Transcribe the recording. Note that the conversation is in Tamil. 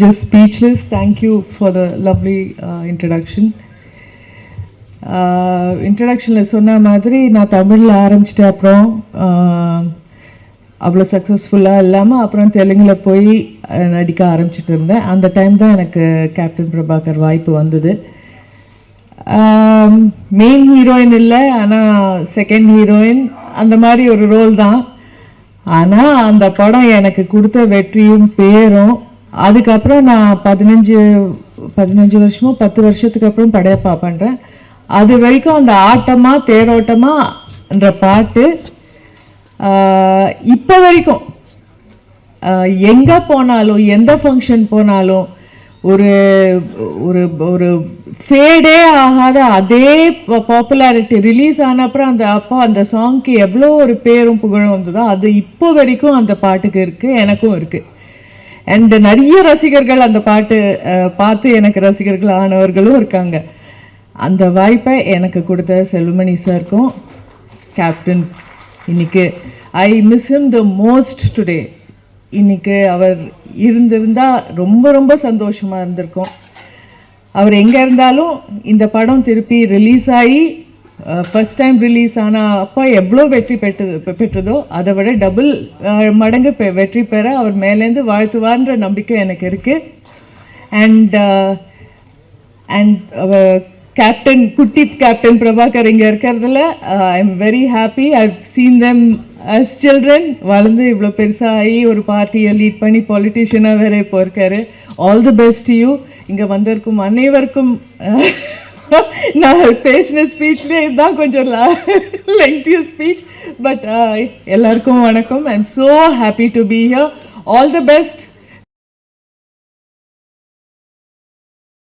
just speechless. Thank you for the lovely introduction. இன்ட்ரடக்ஷனில் சொன்ன மாதிரி நான் தமிழில் ஆரம்பிச்சிட்டேன். அப்புறம் அவ்வளோ சக்ஸஸ்ஃபுல்லாக இல்லாமல் அப்புறம் தெலுங்கில் போய் நடிக்க ஆரம்பிச்சிட்டு இருந்தேன். அந்த டைம் தான் எனக்கு கேப்டன் பிரபாகர் வாய்ப்பு வந்தது. மெயின் ஹீரோயின் இல்லை, ஆனால் செகண்ட் ஹீரோயின் அந்த மாதிரி ஒரு ரோல் தான். ஆனால் அந்த படம் எனக்கு கொடுத்த வெற்றியும் பேரும். அதுக்கப்புறம் நான் 15 வருஷமோ 10 வருஷத்துக்கு அப்புறம் படையப்பா பண்ணுறேன். அது வரைக்கும் அந்த ஆட்டமா தேரோட்டமான்ற பாட்டு இப்போ வரைக்கும் எங்கே போனாலும் எந்த ஃபங்க்ஷன் போனாலும் ஒரு ஒரு ஒரு ஃபேடே ஆகாத அதே பாப்புலாரிட்டி. ரிலீஸ் ஆன அப்புறம் அந்த சாங்க்கு எவ்வளோ ஒரு பேரும் புகழும் வந்ததோ அது இப்போ வரைக்கும் அந்த பாட்டுக்கு இருக்குது, எனக்கும் இருக்குது. அண்ட் நிறைய ரசிகர்கள் அந்த பாட்டு பார்த்து எனக்கு ரசிகர்கள் ஆனவர்களும் இருக்காங்க. அந்த வாய்ப்பை எனக்கு கொடுத்த செல்வமணி சாருக்கும் கேப்டன் இன்னைக்கு I miss him the most today. இன்னைக்கு அவர் இருந்திருந்தால் ரொம்ப ரொம்ப சந்தோஷமாக இருந்திருக்கும். அவர் எங்கே இருந்தாலும் இந்த படம் திருப்பி ரிலீஸ் ஆகி ஃபஸ்ட் டைம் ரிலீஸ் ஆனால் அப்போ எவ்வளோ வெற்றி பெற்றதோ அதை விட டபுள் மடங்கு வெற்றி பெற அவர் மேலேருந்து வாழ்த்துவார்ன்ற நம்பிக்கை எனக்கு இருக்குது. அண்ட் கேப்டன் குட்டி கேப்டன் பிரபாகர் இங்கே இருக்கிறதுல I am very happy. I seen them as children. வளர்ந்து இவ்வளோ பெருசாகி ஒரு பார்ட்டியை லீட் பண்ணி பாலிட்டிஷியனாக வேறு இப்போ இருக்காரு. All the best you. இங்கே வந்திருக்கும் அனைவருக்கும் நான் பேசின ஸ்பீச்லேயே இதுதான் கொஞ்சம் லெங்க்திய ஸ்பீச். பட் எல்லாருக்கும் வணக்கம். I am so happy to be here. All the best.